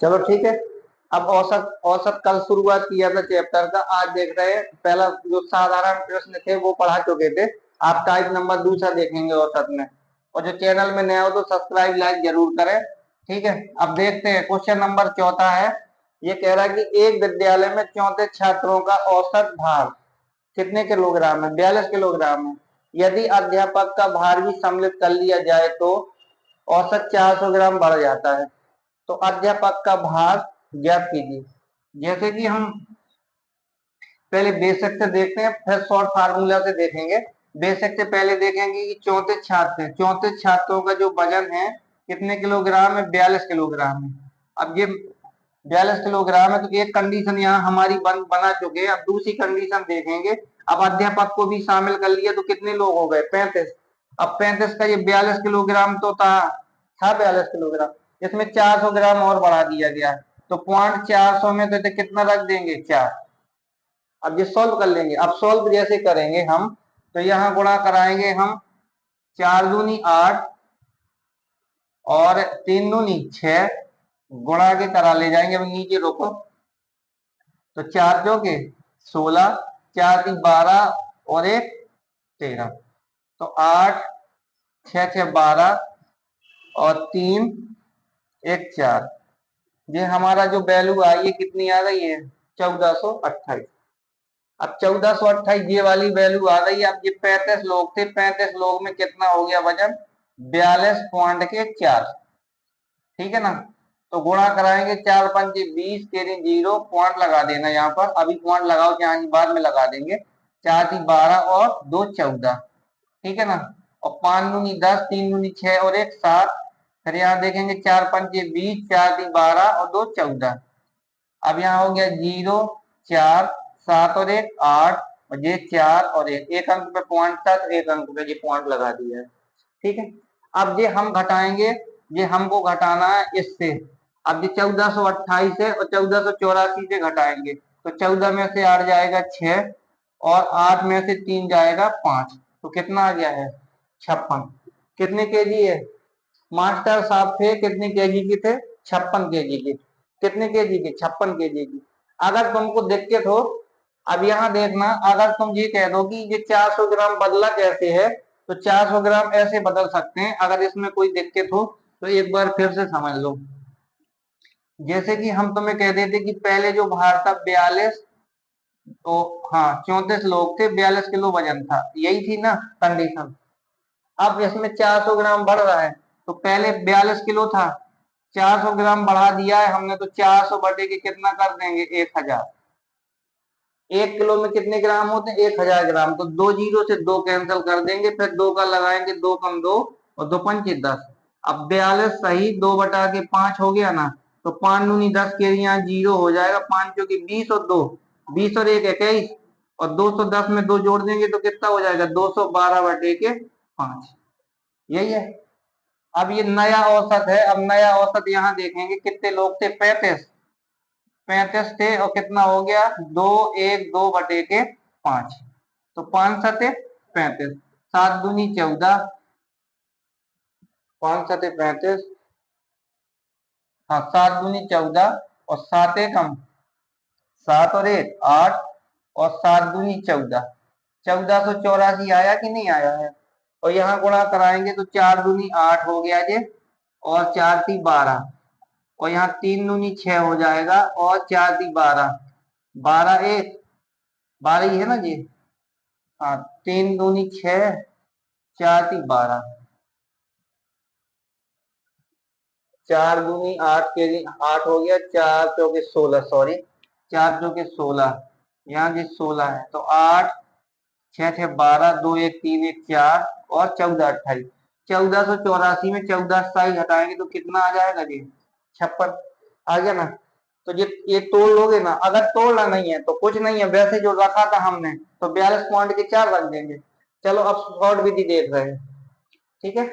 चलो ठीक है। अब औसत औसत कल शुरुआत किया था चैप्टर का, आज देख रहे हैं पहला जो साधारण प्रश्न थे वो पढ़ा चुके थे। आप टाइप नंबर दूसरा देखेंगे औसत में। और जो चैनल में नया हो तो सब्सक्राइब लाइक जरूर करें। ठीक है, अब देखते हैं क्वेश्चन नंबर चौथा है। ये कह रहा है कि एक विद्यालय में 34 छात्रों का औसत भार कितने किलोग्राम है? 42 किलोग्राम है। यदि अध्यापक का भार भी सम्मिलित कर लिया जाए तो औसत 400 ग्राम बढ़ जाता है। तो अध्यापक का भार ज्ञात कीजिए। जैसे कि हम पहले बेसिक से देखते हैं, फिर शॉर्ट फार्मूला से देखेंगे। बेसिक से पहले देखेंगे कि 34 छात्र हैं, 34 छात्रों का जो वजन है कितने किलोग्राम है? 42 किलोग्राम है। अब ये 42 किलोग्राम है तो एक कंडीशन यहाँ हमारी बना चुके हैं। अब दूसरी कंडीशन देखेंगे। अब अध्यापक को भी शामिल कर लिया तो कितने लोग हो गए? 35। अब 35 का ये 42 किलोग्राम तो था 42 किलोग्राम, इसमें 400 ग्राम और बढ़ा दिया गया। तो पॉइंट 400 में तो कितना रख देंगे? 4। अब ये सॉल्व कर लेंगे। अब सॉल्व जैसे करेंगे हम, तो यहाँ गुणा कराएंगे हम। 4 दूनी 8 और 3 दूनी 6, गुणा के करा ले जाएंगे। अब नीचे रोको, तो 4 चौके 16, 4 3 12 और 1 13। तो 8 6 6 12 और 3 1 4। ये हमारा जो वैल्यू आई है कितनी आ गई है? 1428। अब 1428 ये वाली वैल्यू आ गई। अब ये 35 लोग थे, 35 लोग में कितना हो गया वजन? 42.4। ठीक है ना? तो गुणा कराएंगे, 4 पंचे 20, तेरी 0, पॉइंट लगा देना यहाँ पर। अभी पॉइंट लगाओ क्या, बाद में लगा देंगे। 4 3 12 और 2 14। ठीक है ना? और 5 दूनी 10, 3 दूनी 6 और 1 7। फिर यहाँ देखेंगे 4 पंचे 20, 4 3 12 और 2 14। अब यहाँ हो गया 0 4 7 और 1 8 और ये 4 और 1 अंक पे पॉइंट था तो 1 अंक पे ये पॉइंट लगा दिया है। ठीक है, अब ये हम घटाएंगे, ये हमको घटाना है इससे। अब ये 1428 है और 1484 से घटाएंगे तो 14 में से 8 जाएगा 6 और 8 में से 3 जाएगा 5। तो कितना आ गया है? 56। कितने केजी है? मास्टर साहब थे कितने केजी की थे? 56 केजी की। कितने केजी की? 56 केजी की। अगर तुमको दिक्कत हो, अब यहाँ देखना, अगर तुम ये कह दो कि ये 400 ग्राम बदला कैसे है, तो 400 ग्राम ऐसे बदल सकते हैं। अगर इसमें कोई दिक्कत हो तो एक बार फिर से समझ लो। जैसे कि हम तुम्हें कह देते कि पहले जो भार था 42, तो हाँ 34 लोग थे, 42 किलो वजन था, यही थी ना कंडीशन। अब इसमें 400 ग्राम बढ़ रहा है, तो पहले 42 किलो था, 400 ग्राम बढ़ा दिया है हमने, तो 400 बटे के कितना कर देंगे? 1000। 1 किलो में कितने ग्राम होते हैं? 1000 ग्राम। तो 2 जीरो से 2 कैंसिल कर देंगे, फिर 2 का लगाएंगे, 2 कम 2 और 2 पंचे 10। अब 42 सही 2 बटा के 5 हो गया ना, तो 5 दूनी 10 के यहाँ 0 हो जाएगा। 5 चौके 20 और 2 20 और 1 21 और 210 में 2 जोड़ देंगे तो कितना हो जाएगा? 212 बटे के 5। यही है। अब ये नया औसत है। अब नया औसत यहाँ देखेंगे कितने लोग थे? 35। 35 थे और कितना हो गया? 2 1 2 बटे के 5। तो 5 सते 35, 7 दूनी 14, 5 सते 35, हाँ 7 दूनी 14 और 7 एक हम 7 और 1 8 और 7 दूनी 14। 1484 आया कि नहीं आया है? और यहाँ गुणा कराएंगे तो 4 दूनी 8 हो गया ये और 4 ती 12 और यहाँ 3 दूनी 6 हो जाएगा और 4 ती 12, 12 1 12 ही है ना जी? हाँ 3 दूनी 6, 4 ती 12, 4 दूनी 8 के लिए 8 हो गया, 4 चौके 16, सॉरी 4 चौके 16, यहाँ जी 16 है। तो 8 6 6 12 2 1 3 1 4 और 14 28। 1484 में 14 27 हटाएंगे तो कितना आ जाएगा जी? 56। आ गया ना? तो ये तोड़ लोगे ना। अगर तोड़ना नहीं है तो कुछ नहीं है, वैसे जो रखा था हमने तो 42 पॉइंट के 4 रख देंगे। चलो अब शॉर्ट विधि देख रहे हैं। ठीक है,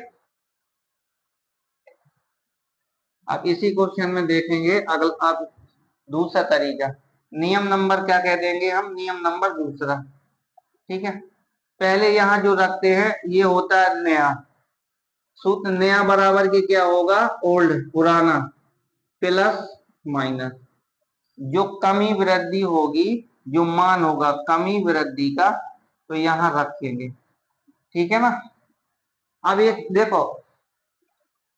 अब इसी क्वेश्चन में देखेंगे अगला, अब दूसरा तरीका, नियम नंबर क्या कह देंगे हम? नियम नंबर दूसरा। ठीक है, पहले यहाँ जो रखते हैं ये होता है नया सूत्र। नया बराबर के क्या होगा? ओल्ड पुराना प्लस माइनस जो कमी वृद्धि होगी, जो मान होगा कमी वृद्धि का, तो यहां रखेंगे। ठीक है ना। अब ये देखो,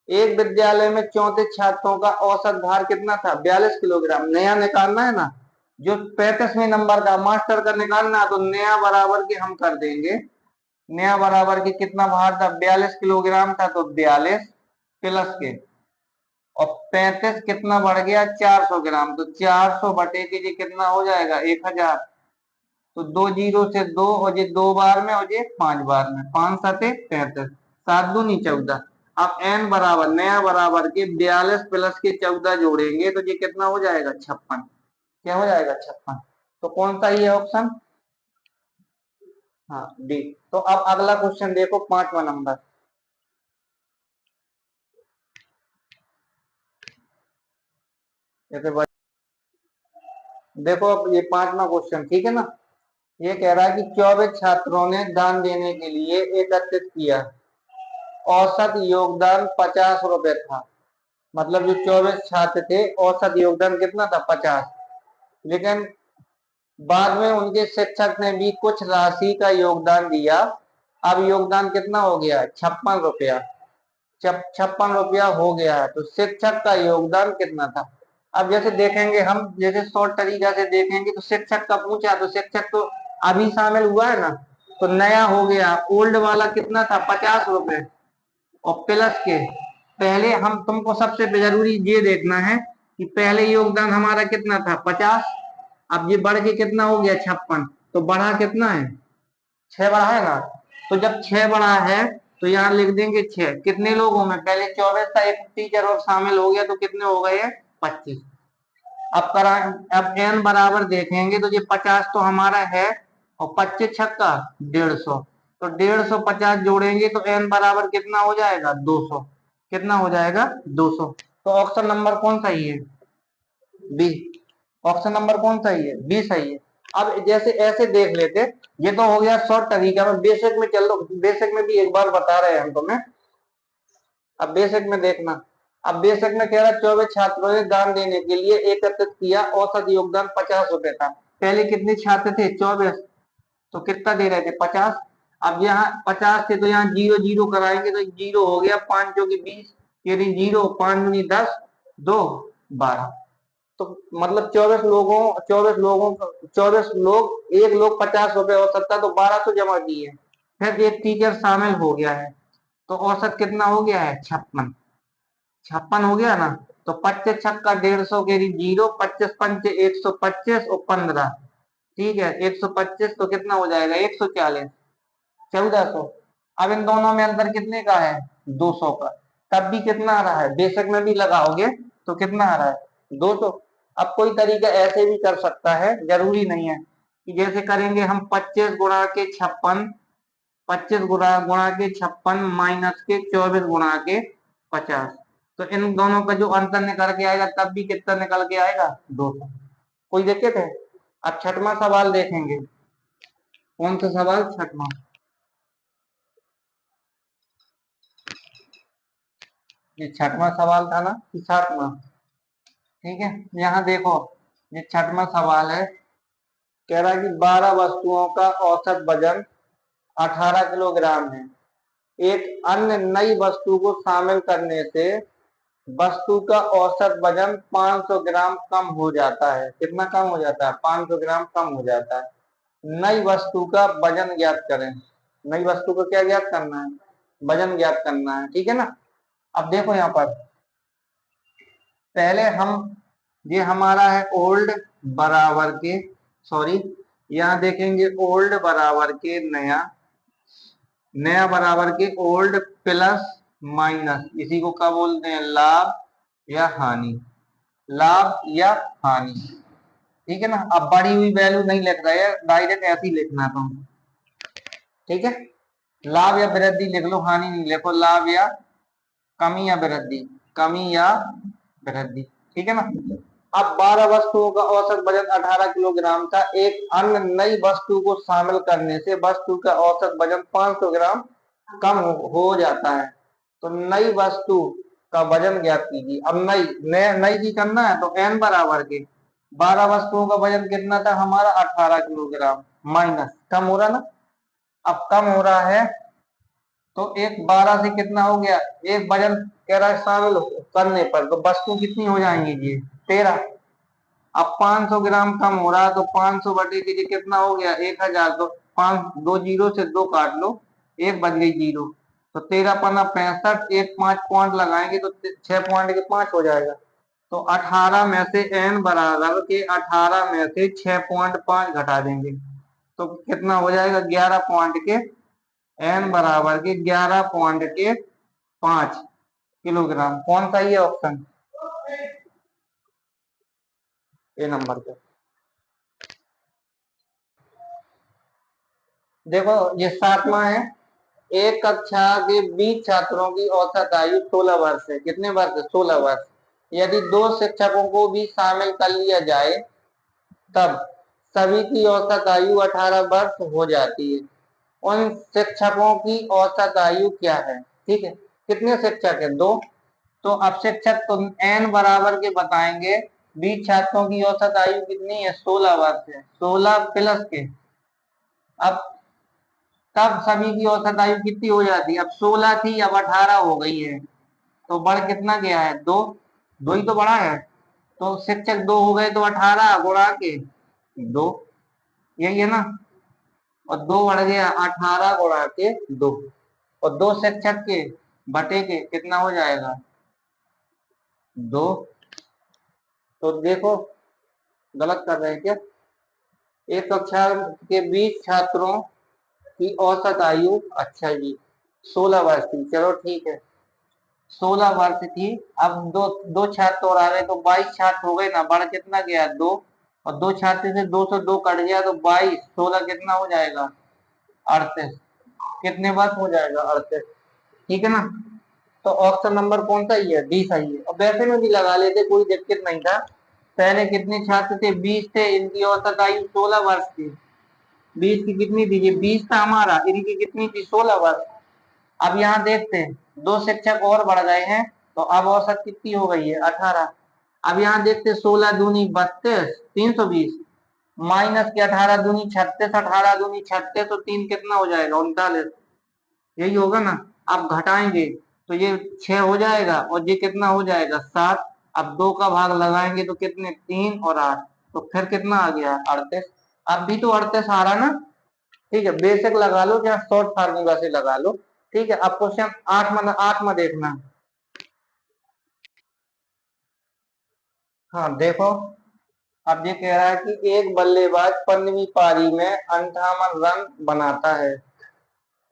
एक विद्यालय में 34 छात्रों का औसत भार कितना था? 42 किलोग्राम। नया निकालना है ना, जो 35वें नंबर का मास्टर का निकालना, तो नया बराबर के हम कर देंगे। नया बराबर के कितना भार था? 42 किलोग्राम था, तो 42 प्लस के, और 35 कितना बढ़ गया? 400 ग्राम, तो 400 बटे के जी कितना हो जाएगा? 1000। तो 2 जीरो से 2, और ये 2 बार में, और ये 5 बार में, 5 सते 35, 7 दूनी 14। अब n बराबर, नया बराबर के 42 प्लस के 14 जोड़ेंगे तो ये कितना हो जाएगा? 56। क्या हो जाएगा? 56। तो कौन सा ये ऑप्शन? हाँ, डी। तो अब अगला क्वेश्चन देखो, 5वां नंबर। देखो अब ये 5वां क्वेश्चन, ठीक है ना। ये कह रहा है कि 24 छात्रों ने दान देने के लिए एकत्रित किया, औसत योगदान 50 रुपए था। मतलब जो 24 छात्र थे, औसत योगदान कितना था? 50। लेकिन बाद में उनके शिक्षक ने भी कुछ राशि का योगदान दिया। अब योगदान कितना हो गया? 56 रुपया। 56 रुपया हो गया है, तो शिक्षक का योगदान कितना था? अब जैसे देखेंगे हम, जैसे शॉर्ट तरीका से देखेंगे, तो शिक्षक का पूछा, तो शिक्षक तो अभी शामिल हुआ है ना, तो नया हो गया। ओल्ड वाला कितना था? 50 रुपए, और प्लस के पहले हम, तुमको सबसे जरूरी ये देखना है कि पहले योगदान हमारा कितना था? 50। अब ये बढ़ के कितना हो गया? 56। तो बढ़ा कितना है? 6 बढ़ा है ना। तो जब 6 बढ़ा है, तो यहाँ लिख देंगे 6। कितने लोगों में? पहले 24 था, एक टीचर और शामिल हो गया, तो कितने हो गए? 25। अब करा, अब n बराबर देखेंगे, तो ये 50 तो हमारा है, और 25 छक्का 150, तो 150 50 जोड़ेंगे तो n बराबर कितना हो जाएगा? 200। कितना हो जाएगा? 200। तो ऑप्शन नंबर कौन सही है? बी। ऑप्शन नंबर कौन सही है? बी सही है। अब जैसे ऐसे देख लेते, ये तो हो गया शॉर्ट तरीका में। बेसिक में चल लो, बेसिक में भी एक बार बता रहे हैं हम तुम्हें। अब बेसिक में देखना। अब बेसिक में कह रहा है 24 छात्रों ने दान देने के लिए एकत्रित किया, औसत योगदान 50 रुपए था। पहले कितने छात्र थे? 24, तो कितना दे रहे थे? 50। अब यहाँ 50 थे, तो यहाँ जीरो जीरो कराएंगे, तो जीरो हो गया, 5 जो कि 20, यानी जीरो, 5 दूनी 10, 2 12। तो मतलब 24 लोग, एक लोग 50 रुपए औसत था, तो 1200 जमा किए। फिर एक टीचर शामिल हो गया है, तो औसत कितना हो गया है? 56। 56 हो गया ना। तो 25 छक्का 150 के जीरो, 25 पंचे 125, और 15। ठीक है, 125 तो कितना हो जाएगा? 140, 1400। अब इन दोनों में अंतर कितने का है? 200 का। तब भी कितना आ रहा है? बेशक में भी लगाओगे तो कितना आ रहा है? 200। अब कोई तरीका ऐसे भी कर सकता है, जरूरी नहीं है कि जैसे करेंगे हम 25 गुणा के 56, 25 गुणा गुणा के 56 माइनस के 24 गुणा के 50, तो इन दोनों का जो अंतर निकल के आएगा, तब भी कितना निकल के आएगा? 200। कोई दिक्कत है? अब छठवां सवाल देखेंगे। कौन सा सवाल? छठवां। ये छठवां सवाल था ना कि सातवां? ठीक है, यहाँ देखो, ये छठवां सवाल है। कह रहा है कि 12 वस्तुओं का औसत वजन 18 किलोग्राम है। एक अन्य नई वस्तु को शामिल करने से वस्तु का औसत वजन 500 ग्राम कम हो जाता है। कितना कम हो जाता है? 500 ग्राम कम हो जाता है। नई वस्तु का वजन ज्ञात करें। नई वस्तु को क्या ज्ञात करना है? वजन ज्ञात करना है। ठीक है ना। अब देखो यहाँ पर, पहले हम, ये हमारा है ओल्ड बराबर के, सॉरी, यहाँ देखेंगे ओल्ड बराबर के नया, नया बराबर के ओल्ड प्लस माइनस, इसी को क्या बोलते हैं? लाभ या हानि। लाभ या हानि। ठीक है ना। अब बढ़ी हुई वैल्यू नहीं लिख रहे हैं, डायरेक्ट ऐसे ही लिखना है तुम। ठीक है, लाभ या वृद्धि लिख लो, हानि नहीं लिखो। लाभ या कमी या वृद्धि, कमी या वृद्धि। ठीक है ना। अब 12 वस्तुओं का औसत वजन 18 किलोग्राम था। एक अन्य नई वस्तु को शामिल करने से वस्तु का औसत वजन 500 ग्राम कम हो जाता है। तो नई वस्तु का वजन ज्ञात कीजिए। अब नई की करना है तो n बराबर के 12 वस्तुओं का वजन कितना था हमारा 18 किलोग्राम, माइनस कम हो रहा ना, अब कम हो रहा है तो एक 12 से कितना हो गया, एक वजन कह रहा है शामिल करने पर, तो वस्तु कितनी हो जाएंगी जी 13। अब 500 ग्राम कम हो रहा है तो 500 बटे के जी कितना हो गया 1000, तो 2 जीरो से 2 काट लो, एक बच गई जीरो, तो 13×5 एक 5 पॉइंट लगाएंगे तो 6 पॉइंट के 5 हो जाएगा। तो 18 में से n बराबर के 18 में से 6.5 घटा देंगे तो कितना हो जाएगा 11 पॉइंट के n बराबर के 11 पॉइंट के 5 किलोग्राम। कौन सा ये ऑप्शन, ए नंबर पे। देखो ये 7वां है। एक कक्षा के 20 छात्रों की औसत आयु 16 वर्ष है। कितने वर्ष, 16 वर्ष। यदि 2 शिक्षकों को भी शामिल कर लिया जाए तब सभी की औसत आयु 18 वर्ष हो जाती है। उन शिक्षकों की औसत आयु क्या है, ठीक है। कितने शिक्षक है, 2। तो अब शिक्षक तो n बराबर के बताएंगे, 20 छात्रों की औसत आयु कितनी है 16 वर्ष है, 16 प्लस के, अब तब सभी की औसत आयु कितनी हो जाती है, अब 16 थी अब 18 हो गई है, तो बढ़ कितना गया है 2, 2 ही तो बढ़ा है, तो शिक्षक 2 हो गए तो 18 गुणा के 2, यही है ना, और 2 बढ़ गया 18 गुणा के 2, और 2 शिक्षक के बटे के कितना हो जाएगा 2। तो देखो गलत कर रहे हैं क्या, एक कक्षा के 20 छात्रों की औसत आयु, अच्छा जी 16 वर्ष थी, चलो ठीक है 16 वर्ष थी। अब दो दो छात्र और आ गए तो 22 छात्र हो गए ना, बढ़ कितना गया 2, और 2 छात्र से 2 से 2 कट गया तो 22, 16 कितना हो जाएगा 38, कितने वर्ष हो जाएगा 38, ठीक है ना। तो ऑप्शन नंबर कौन सा ही है, डी सही है। और वैसे में भी लगा लेते कोई दिक्कत नहीं था। पहले कितने छात्र थे 20 थे, इनकी औसत आयु 16 वर्ष थी, 20 की कितनी थी, ये 20 था हमारा, इनकी कितनी थी 16 वर्ष। अब यहाँ देखते हैं 2 शिक्षक और बढ़ गए हैं तो अब औसत कितनी हो गई है 18। अब यहाँ देखते 16 दूनी 32, 320, माइनस के 18 दूनी 36, 18 दूनी 36, तो 3 कितना हो जाएगा 39, यही होगा ना। अब घटाएंगे तो ये 6 हो जाएगा और ये कितना हो जाएगा 7। अब 2 का भाग लगाएंगे तो कितने 3 और 8, तो फिर कितना आ गया 38। अब भी तो 38 आ रहा ना, ठीक है, बेसिक लगा लो या शॉर्ट फार्मूला से लगा लो, ठीक है। अब क्वेश्चन 8 में देखना, हाँ देखो, अब ये कह रहा है कि एक बल्लेबाज 15वीं पारी में 58 रन बनाता है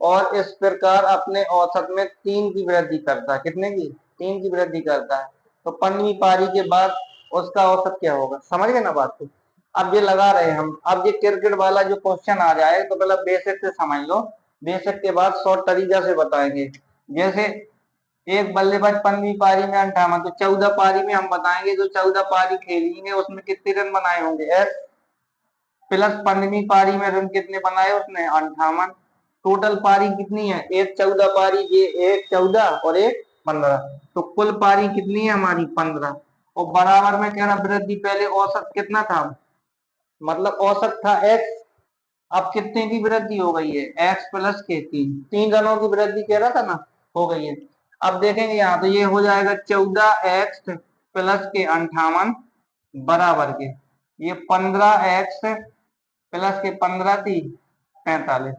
और इस प्रकार अपने औसत में 3 की वृद्धि करता है, कितने की 3 की वृद्धि करता है, तो 15वीं पारी के बाद उसका औसत क्या होगा, समझ गए ना बात को। अब ये लगा रहे हैं हम, अब ये क्रिकेट वाला जो क्वेश्चन आ जाए तो पहले बेसिक से समझ लो, बेसिक के बाद शॉर्ट तरीका से बताएंगे। जैसे एक बल्लेबाज 15वीं पारी में 58, तो 14 पारी में हम बताएंगे, जो 14 पारी खेलेंगे उसमें कितने रन बनाए होंगे एस, प्लस 15वीं पारी में रन कितने बनाए उसने 58, टोटल पारी कितनी है, एक 14 पारी, ये एक 14 और एक 15, तो कुल पारी कितनी है हमारी 15। और बराबर में कह रहा वृद्धि, पहले औसत कितना था, मतलब औसत था x, अब कितने की वृद्धि हो गई है x प्लस के 3 रनों की वृद्धि कह रहा था ना, हो गई है। अब देखेंगे यहाँ तो ये हो जाएगा 14x प्लस के 58 बराबर के, ये 15x प्लस के 15 थी 45।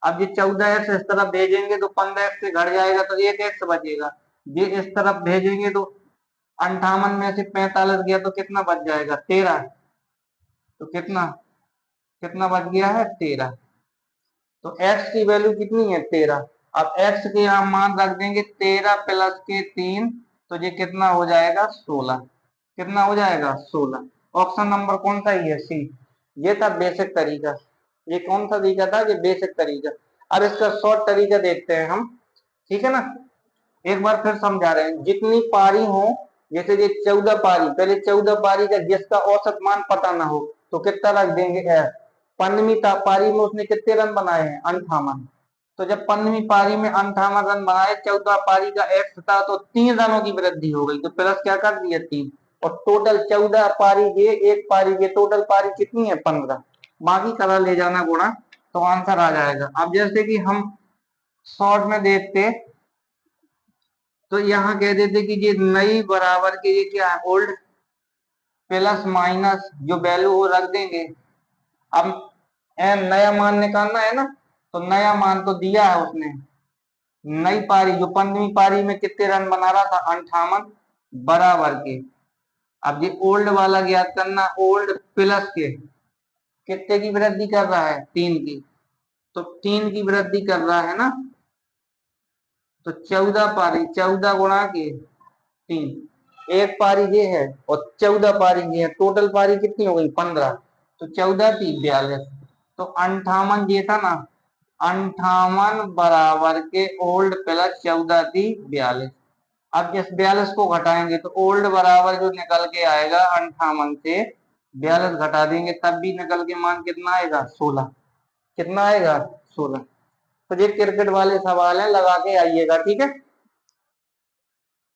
अब ये 14x इस तरफ भेजेंगे तो 15x से घट जाएगा तो 1x बचेगा, ये इस तरफ भेजेंगे तो 58 में से 45 गया तो कितना बच जाएगा 13, तो कितना कितना बच गया है 13, तो x की वैल्यू कितनी है 13। अब x के यहाँ मान रख देंगे 13 प्लस के 3, तो ये कितना हो जाएगा 16, कितना हो जाएगा 16। ऑप्शन नंबर कौन सा ही है, सी। ये था बेसिक तरीका, ये कौन सा तरीका था, ये बेसिक तरीका। अब इसका शॉर्ट तरीका देखते हैं हम, ठीक है ना। एक बार फिर समझा रहे हैं, जितनी पारी हो, जैसे ये 14 पारी, पहले 14 पारी का जिसका औसत मान पता ना हो तो कितना रख देंगे 15वीं पारी में उसने कितने रन बनाए हैं 58, तो जब 15वीं पारी में 58 रन बनाए, 14 पारी का एक्स था, तो 3 रनों की वृद्धि हो गई, तो प्लस क्या कर दिया 3, और टोटल 14 पारी ये, एक पारी ये, टोटल पारी कितनी है 15, बाकी कलर ले जाना गुणा, तो आंसर आ जाएगा। अब जैसे कि हम शॉर्ट में देखते तो यहाँ कह देते कि ये नई बराबर के, ये क्या है ओल्ड, प्लस माइनस जो वैल्यू वो रख देंगे। अब एन नया मान निकालना है ना, तो नया मान तो दिया है उसने, नई पारी जो 15वीं पारी में कितने रन बना रहा था 58 बराबर के। अब ये ओल्ड वाला ज्ञात करना, ओल्ड प्लस के कितने की वृद्धि कर रहा है 3 की, तो 3 की वृद्धि कर रहा है ना, तो 14 पारी, 14 गुणा के 3, एक पारी ये है और 14 पारी ये है, टोटल पारी कितनी हो गई 15, तो 14 थी 42, तो 58 ये था ना, 58 बराबर के ओल्ड प्लस 14 थी 42। अब इस 42 को घटाएंगे तो ओल्ड बराबर जो निकल के आएगा 58 से 42 घटा देंगे तब भी निकल के मान कितना आएगा 16, कितना आएगा 16। तो ये क्रिकेट वाले सवाल है, लगा के आइएगा, ठीक है।